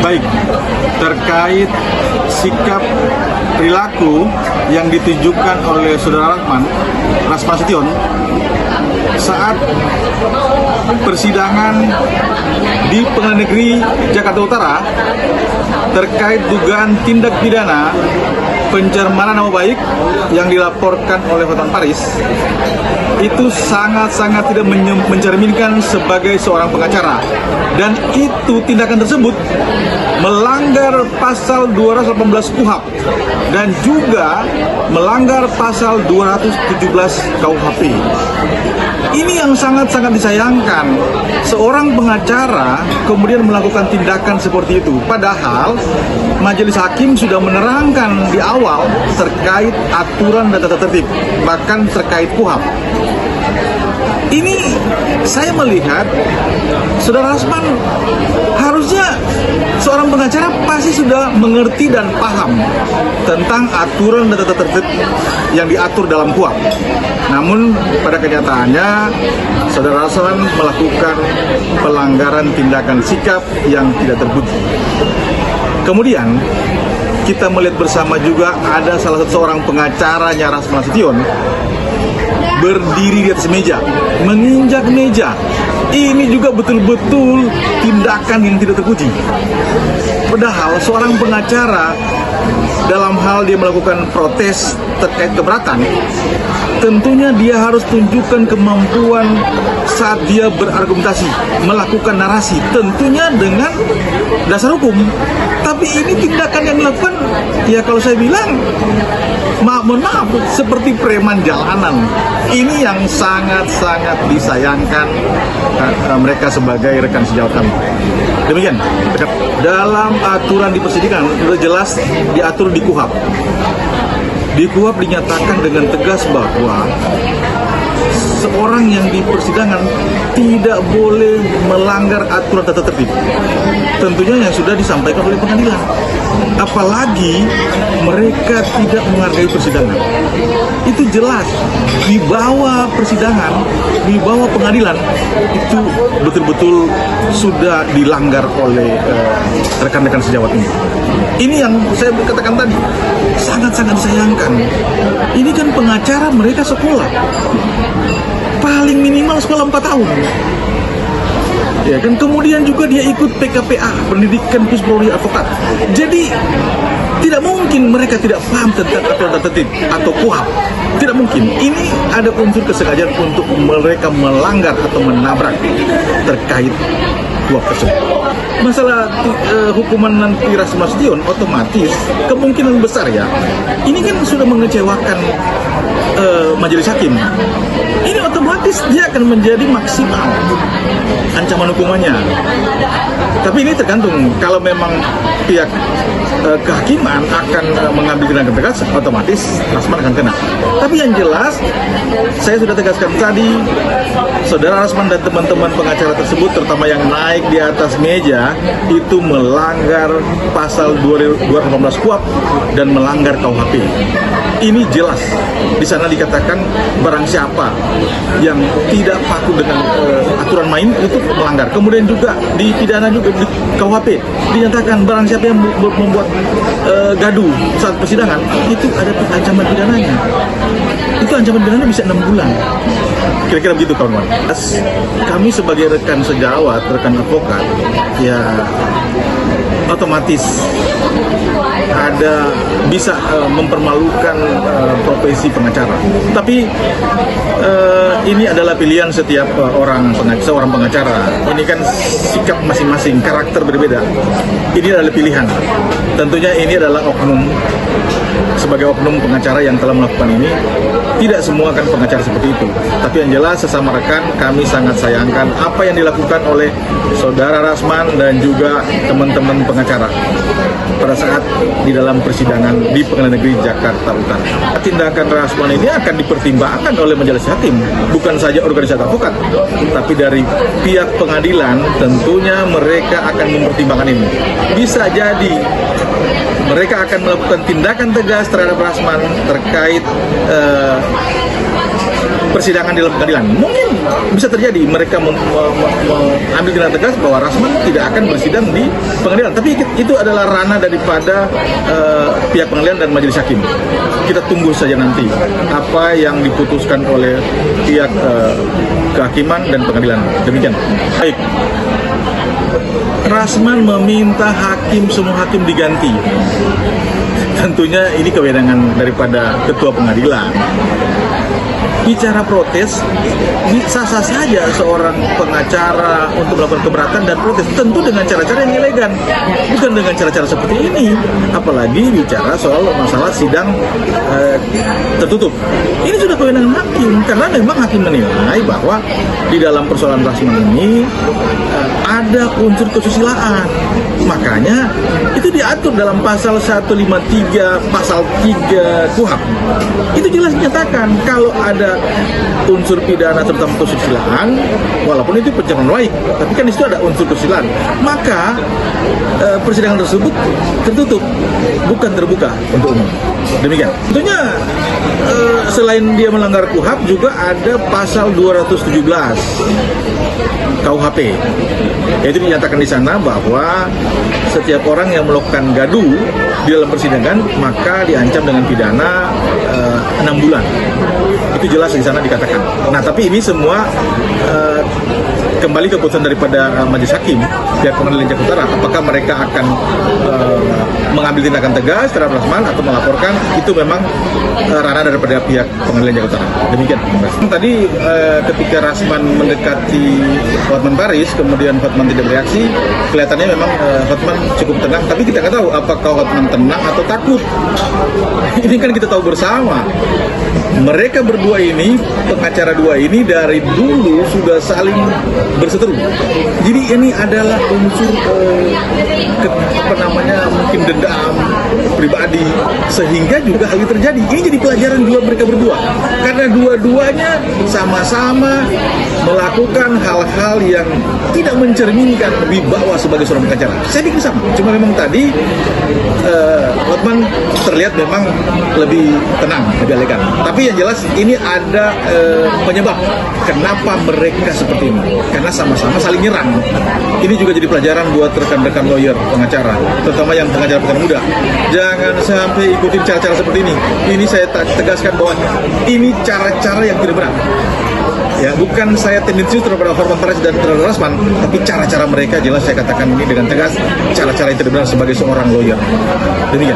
Baik, terkait sikap perilaku yang ditunjukkan oleh Saudara Rasman Sution saat persidangan di Pengadilan Negeri Jakarta Utara terkait dugaan tindak pidana pencemaran nama baik yang dilaporkan oleh Hotman Paris, itu sangat-sangat tidak mencerminkan sebagai seorang pengacara, dan itu tindakan tersebut melanggar pasal 218 KUHP dan juga melanggar pasal 217 KUHP. Ini yang sangat-sangat disayangkan, seorang pengacara kemudian melakukan tindakan seperti itu, padahal majelis hakim sudah menerangkan di awal terkait aturan dan tata tertib, bahkan terkait KUHP. Ini saya melihat Saudara Rasman harusnya seorang pengacara pasti sudah mengerti dan paham tentang aturan dan tata tertib yang diatur dalam KUHP. Namun pada kenyataannya Saudara Rasman melakukan pelanggaran tindakan sikap yang tidak terbukti. Kemudian kita melihat bersama juga ada salah satu seorang pengacaranya Rasman Sution berdiri di atas meja, menginjak meja. Ini juga betul-betul tindakan yang tidak terpuji. Padahal seorang pengacara dalam hal dia melakukan protes terkait keberatan, tentunya dia harus tunjukkan kemampuan saat dia berargumentasi, melakukan narasi, tentunya dengan dasar hukum. Tapi ini tindakan yang dilakukan, ya kalau saya bilang, mohon maaf, seperti preman jalanan. Ini yang sangat-sangat disayangkan mereka sebagai rekan sejawat kami. Demikian, dalam aturan di persidangan sudah jelas diatur di KUHP. Di KUHP dinyatakan dengan tegas bahwa seorang yang di persidangan tidak boleh melanggar aturan tata tertib, tentunya yang sudah disampaikan oleh pengadilan. Apalagi mereka tidak menghargai persidangan. Itu jelas di bawah persidangan, di bawah pengadilan, itu betul-betul sudah dilanggar oleh rekan-rekan sejawat ini. Ini yang saya katakan tadi, sangat-sangat disayangkan. Ini kan pengacara, mereka sekolah paling minimal sekolah 4 tahun. Ya kan, kemudian juga dia ikut PKPA, pendidikan khusus Polri advokat. Jadi tidak mungkin mereka tidak paham tentang aturan tertib atau KUHP. Tidak mungkin. Ini ada unsur kesengajaan untuk mereka melanggar atau menabrak terkait KUHP tersebut. Masalah hukuman nanti Rasman Sution otomatis kemungkinan besar ya, ini kan sudah mengecewakan majelis hakim. Ini otomatis dia akan menjadi maksimal ancaman hukumannya. Tapi ini tergantung, kalau memang pihak kehakiman akan mengambil tindakan tegas, otomatis Rasman akan kena. Tapi yang jelas, saya sudah tegaskan tadi, Saudara Rasman dan teman-teman pengacara tersebut, terutama yang naik di atas meja, itu melanggar pasal 218 KUHP dan melanggar KUHP. Ini jelas, di sana dikatakan barang siapa yang tidak patuh dengan aturan main itu melanggar. Kemudian juga di pidana juga di KUHP dinyatakan barang siapa yang membuat gaduh saat persidangan itu ada ancaman pidananya. Itu ancaman pidananya bisa 6 bulan. Kira-kira begitu kawan-kawan. Kami sebagai rekan sejawat, rekan advokat, ya otomatis ada bisa mempermalukan profesi pengacara. Tapi ini adalah pilihan setiap seorang pengacara. Ini kan sikap masing-masing, karakter berbeda. Ini adalah pilihan. Tentunya ini adalah oknum. Sebagai oknum pengacara yang telah melakukan ini, tidak semua kan pengacara seperti itu. Tapi yang jelas sesama rekan, kami sangat sayangkan apa yang dilakukan oleh Saudara Rasman dan juga teman-teman pengacara pada saat di dalam persidangan di Pengadilan Negeri Jakarta Utara. Tindakan Rasman ini akan dipertimbangkan oleh majelis hakim, bukan saja organisasi advokat, tapi dari pihak pengadilan tentunya mereka akan mempertimbangkan ini. Bisa jadi mereka akan melakukan tindakan tegas terhadap Rasman terkait persidangan dalam pengadilan. Mungkin bisa terjadi mereka mengambil tindakan tegas bahwa Rasman tidak akan bersidang di pengadilan. Tapi itu adalah ranah daripada pihak pengadilan dan majelis hakim. Kita tunggu saja nanti apa yang diputuskan oleh pihak kehakiman dan pengadilan. Demikian. Baik. Rasman meminta semua hakim diganti. Tentunya ini kewenangan daripada ketua pengadilan. Bicara protes, sah-sah saja seorang pengacara untuk melakukan keberatan dan protes, tentu dengan cara-cara yang elegan, bukan dengan cara-cara seperti ini. Apalagi bicara soal masalah sidang tertutup. Ini sudah kewenangan hakim, karena memang hakim menilai bahwa di dalam persoalan Rasman ini ada unsur kesusilaan. Makanya itu diatur dalam pasal 153 pasal 3 KUHP. Itu jelas dinyatakan kalau ada unsur pidana terutama kesusilaan, walaupun itu pencemaran baik, tapi kan di situ ada unsur kesusilaan, maka persidangan tersebut tertutup, bukan terbuka untuk umum. Demikian. Tentunya selain dia melanggar KUHP juga ada pasal 217 KUHP, yaitu dinyatakan di sana bahwa setiap orang yang melakukan gaduh di dalam persidangan maka diancam dengan pidana 6 bulan. Itu jelas di sana dikatakan. Nah, tapi ini semua kembali keputusan daripada majelis hakim pihak pengadilan Jakarta Utara, apakah mereka akan mengambil tindakan tegas terhadap Rasman atau melaporkan. Itu memang ranah daripada pihak pengadilan Jakarta Utara. Demikian. Tadi ketika Rasman mendekati Hotman Paris, kemudian Hotman tidak bereaksi, kelihatannya memang Hotman cukup tenang, tapi kita nggak tahu apakah Hotman tenang atau takut. Ini kan kita tahu bersama, mereka berdua ini, pengacara dua ini dari dulu sudah saling berseteru. Jadi ini adalah unsur mungkin dendam pribadi, sehingga juga hal ini terjadi. Ini jadi pelajaran buat mereka berdua, karena dua-duanya sama-sama melakukan hal-hal yang tidak mencerminkan wibawa sebagai seorang pengacara. Saya pikir sama, cuma memang tadi Hotman terlihat memang lebih tenang, lebih elegan. Tapi yang jelas ini ada penyebab kenapa mereka seperti ini, karena sama-sama saling nyerang. Ini juga jadi pelajaran buat rekan-rekan lawyer, pengacara, terutama yang pengacara muda. Jangan sampai ikutin cara-cara seperti ini. Ini saya tegaskan bahwa ini cara-cara yang tidak benar. Ya, bukan saya tendensius terhadap Hotman Paris dan terhadap Rasman, tapi cara-cara mereka jelas saya katakan ini dengan tegas, cara-cara yang tidak benar sebagai seorang lawyer. Demikian.